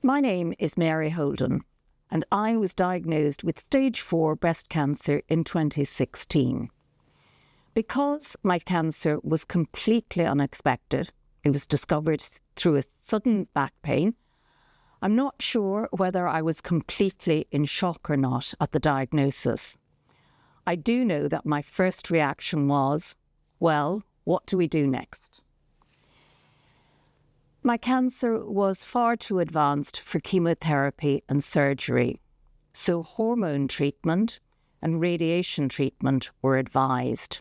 My name is Mary Holden, and I was diagnosed with stage 4 breast cancer in 2016. Because my cancer was completely unexpected, it was discovered through a sudden back pain. I'm not sure whether I was completely in shock or not at the diagnosis. I do know that my first reaction was, well, what do we do next? My cancer was far too advanced for chemotherapy and surgery, so hormone treatment and radiation treatment were advised.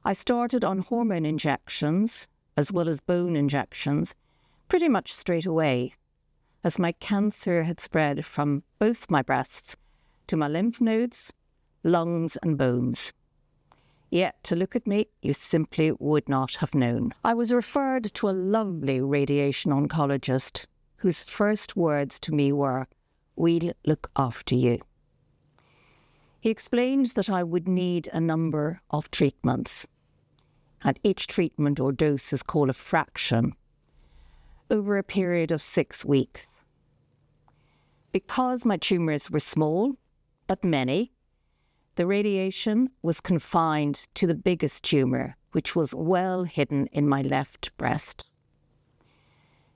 I started on hormone injections as well as bone injections pretty much straight away, as my cancer had spread from both my breasts to my lymph nodes, lungs and bones. Yet, to look at me, you simply would not have known. I was referred to a lovely radiation oncologist whose first words to me were, "We'll look after you." He explained that I would need a number of treatments, and each treatment or dose is called a fraction, over a period of 6 weeks. Because my tumours were small, but many, the radiation was confined to the biggest tumour, which was well hidden in my left breast.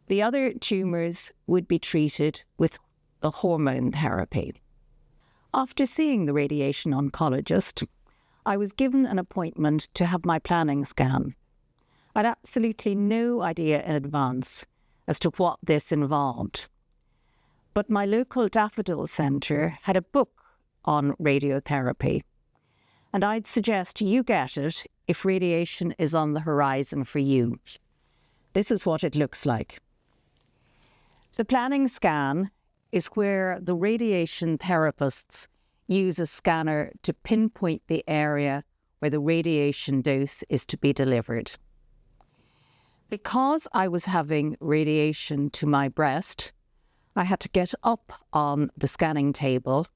The other tumours would be treated with the hormone therapy. After seeing the radiation oncologist, I was given an appointment to have my planning scan. I had absolutely no idea in advance as to what this involved. But my local daffodil centre had a book on radiotherapy, and I'd suggest you get it if radiation is on the horizon for you. This is what it looks like. The planning scan is where the radiation therapists use a scanner to pinpoint the area where the radiation dose is to be delivered. Because I was having radiation to my breast, I had to get up on the scanning table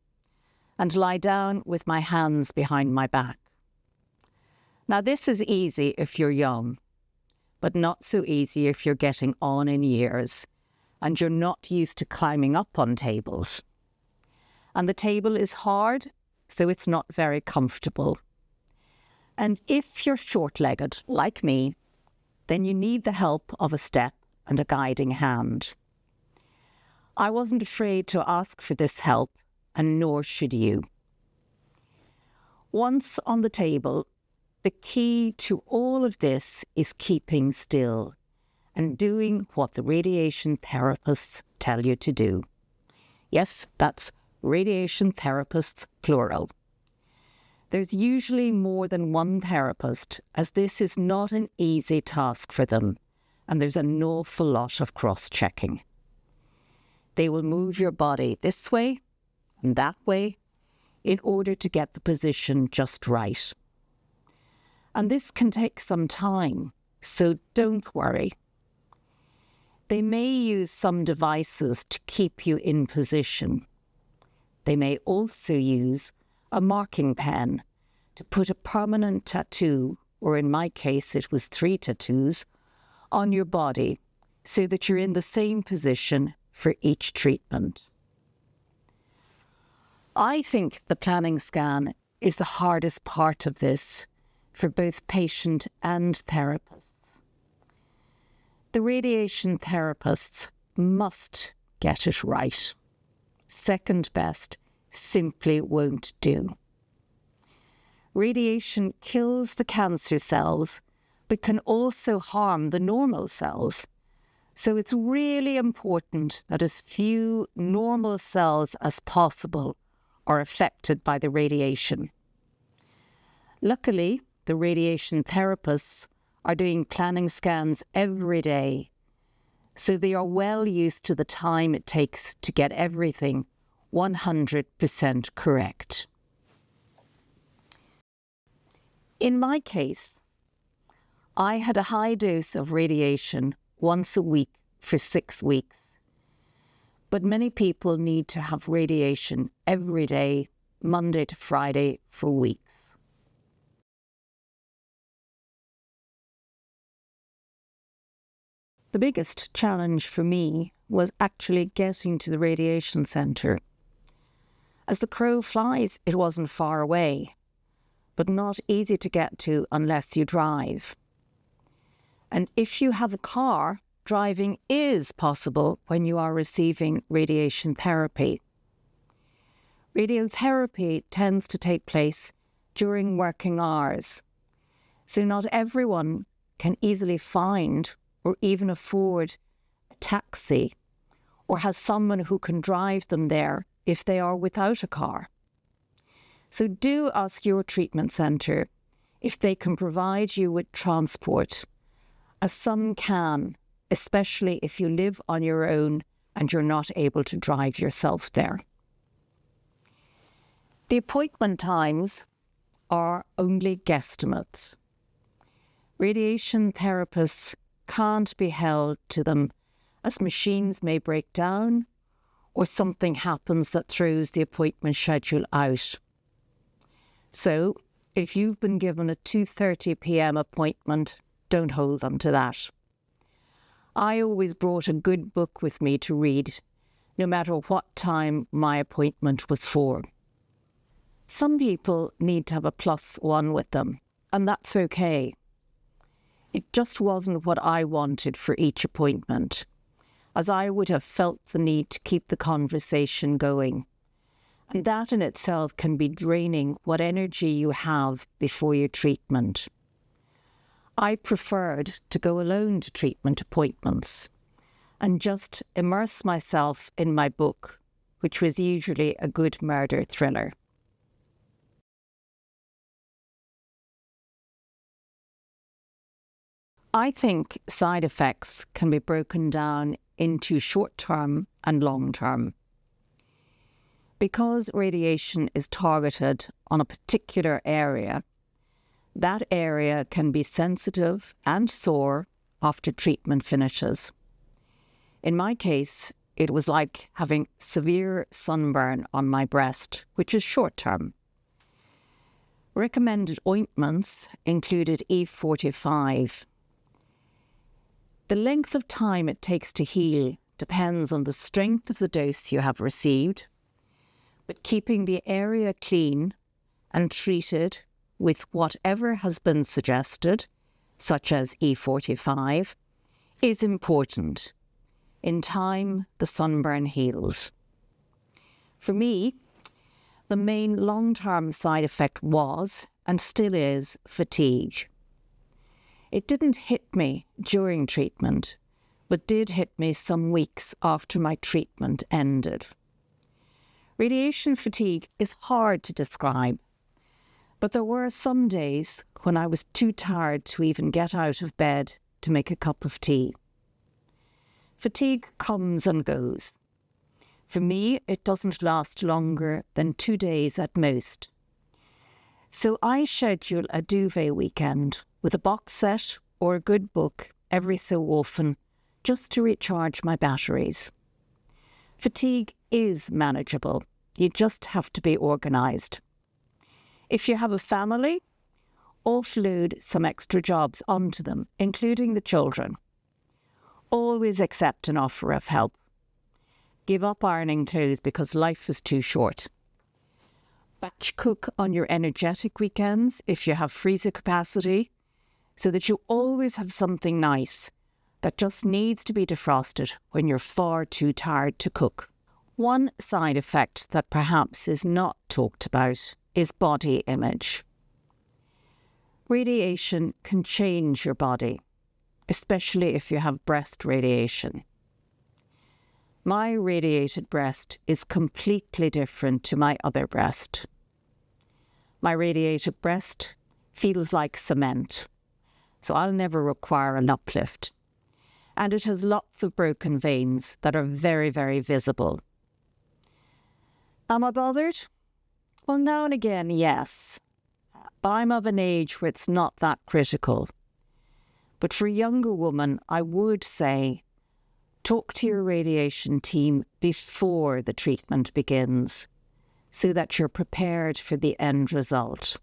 and lie down with my hands behind my back. Now, this is easy if you're young, but not so easy if you're getting on in years and you're not used to climbing up on tables. And the table is hard, so it's not very comfortable. And if you're short-legged, like me, then you need the help of a step and a guiding hand. I wasn't afraid to ask for this help, and nor should you. Once on the table, the key to all of this is keeping still and doing what the radiation therapists tell you to do. Yes, that's radiation therapists, plural. There's usually more than one therapist, as this is not an easy task for them, and there's an awful lot of cross-checking. They will move your body this way and that way in order to get the position just right. And this can take some time, so don't worry. They may use some devices to keep you in position. They may also use a marking pen to put a permanent tattoo, or in my case it was 3 tattoos, on your body so that you're in the same position for each treatment. I think the planning scan is the hardest part of this for both patient and therapists. The radiation therapists must get it right. Second best simply won't do. Radiation kills the cancer cells, but can also harm the normal cells. So it's really important that as few normal cells as possible are affected by the radiation. Luckily, the radiation therapists are doing planning scans every day, so they are well used to the time it takes to get everything 100% correct. In my case, I had a high dose of radiation once a week for 6 weeks. But many people need to have radiation every day, Monday to Friday, for weeks. The biggest challenge for me was actually getting to the radiation centre. As the crow flies, it wasn't far away, but not easy to get to unless you drive. And if you have a car, driving is possible when you are receiving radiation therapy. Radiotherapy tends to take place during working hours, so not everyone can easily find or even afford a taxi or has someone who can drive them there if they are without a car. So do ask your treatment centre if they can provide you with transport, as some can, especially if you live on your own and you're not able to drive yourself there. The appointment times are only guesstimates. Radiation therapists can't be held to them, as machines may break down or something happens that throws the appointment schedule out. So, if you've been given a 2:30 p.m. appointment, don't hold them to that. I always brought a good book with me to read, no matter what time my appointment was for. Some people need to have a +1 with them, and that's okay. It just wasn't what I wanted for each appointment, as I would have felt the need to keep the conversation going. And that in itself can be draining what energy you have before your treatment. I preferred to go alone to treatment appointments and just immerse myself in my book, which was usually a good murder thriller. I think side effects can be broken down into short-term and long-term. Because radiation is targeted on a particular area, that area can be sensitive and sore after treatment finishes. In my case, it was like having severe sunburn on my breast, which is short-term. Recommended ointments included E45. The length of time it takes to heal depends on the strength of the dose you have received, but keeping the area clean and treated with whatever has been suggested, such as E45, is important. In time, the sunburn heals. For me, the main long-term side effect was, and still is, fatigue. It didn't hit me during treatment, but did hit me some weeks after my treatment ended. Radiation fatigue is hard to describe, but there were some days when I was too tired to even get out of bed to make a cup of tea. Fatigue comes and goes. For me, it doesn't last longer than 2 days at most. So I schedule a duvet weekend with a box set or a good book every so often, just to recharge my batteries. Fatigue is manageable. You just have to be organised. If you have a family, offload some extra jobs onto them, including the children. Always accept an offer of help. Give up ironing clothes because life is too short. Batch cook on your energetic weekends if you have freezer capacity, so that you always have something nice that just needs to be defrosted when you're far too tired to cook. One side effect that perhaps is not talked about is body image. Radiation can change your body, especially if you have breast radiation. My radiated breast is completely different to my other breast. My radiated breast feels like cement, so I'll never require an uplift. And it has lots of broken veins that are very, very visible. Am I bothered? Well, now and again, yes. But I'm of an age where it's not that critical. But for a younger woman, I would say, talk to your radiation team before the treatment begins, so that you're prepared for the end result.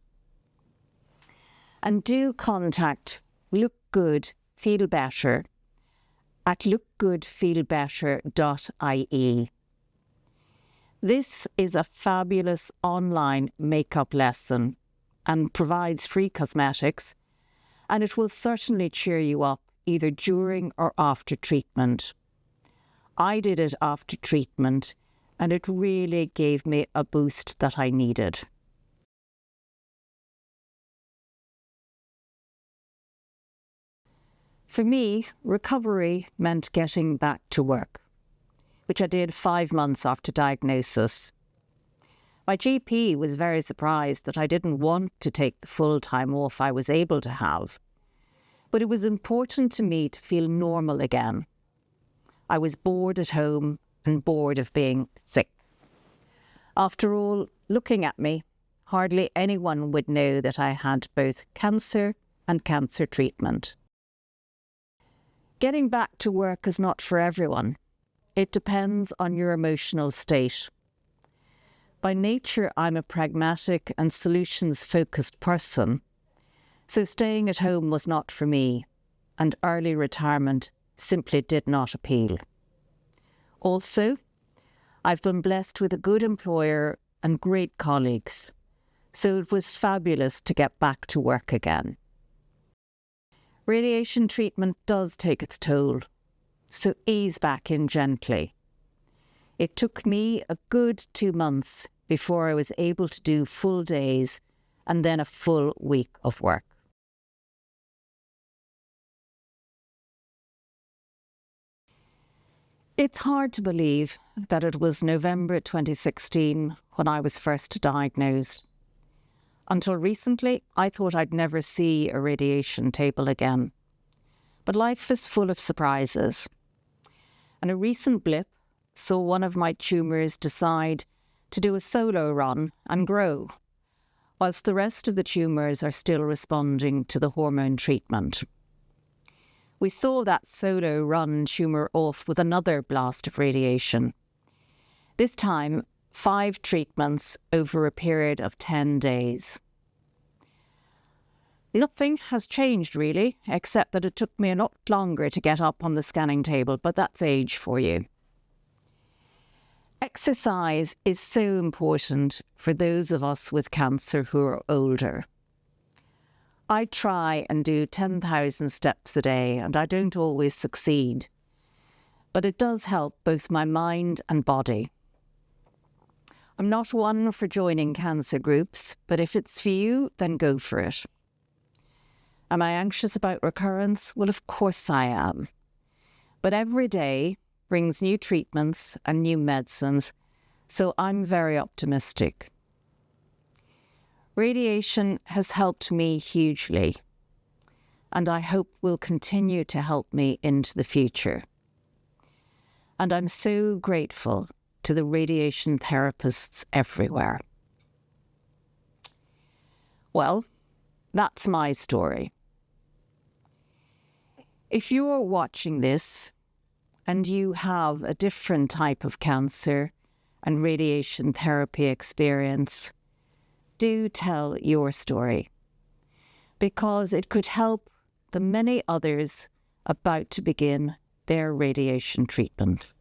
And do contact Look Good, Feel Better at lookgoodfeelbetter.ie. This is a fabulous online makeup lesson and provides free cosmetics, and it will certainly cheer you up either during or after treatment. I did it after treatment, and it really gave me a boost that I needed. For me, recovery meant getting back to work, which I did 5 months after diagnosis. My GP was very surprised that I didn't want to take the full time off I was able to have, but it was important to me to feel normal again. I was bored at home and bored of being sick. After all, looking at me, hardly anyone would know that I had both cancer and cancer treatment. Getting back to work is not for everyone. It depends on your emotional state. By nature, I'm a pragmatic and solutions-focused person, so staying at home was not for me, and early retirement simply did not appeal. Also, I've been blessed with a good employer and great colleagues, so it was fabulous to get back to work again. Radiation treatment does take its toll, so ease back in gently. It took me a good 2 months before I was able to do full days and then a full week of work. It's hard to believe that it was November 2016 when I was first diagnosed. Until recently, I thought I'd never see a radiation table again. But life is full of surprises. And a recent blip saw one of my tumours decide to do a solo run and grow, whilst the rest of the tumours are still responding to the hormone treatment. We saw that solo run tumour off with another blast of radiation. This time, 5 treatments over a period of 10 days. Nothing has changed really, except that it took me a lot longer to get up on the scanning table, but that's age for you. Exercise is so important for those of us with cancer who are older. I try and do 10,000 steps a day, and I don't always succeed, but it does help both my mind and body. I'm not one for joining cancer groups, but if it's for you, then go for it. Am I anxious about recurrence? Well, of course I am. But every day brings new treatments and new medicines, so I'm very optimistic. Radiation has helped me hugely, and I hope will continue to help me into the future. And I'm so grateful to the radiation therapists everywhere. Well, that's my story. If you're watching this and you have a different type of cancer and radiation therapy experience, do tell your story, because it could help the many others about to begin their radiation treatment.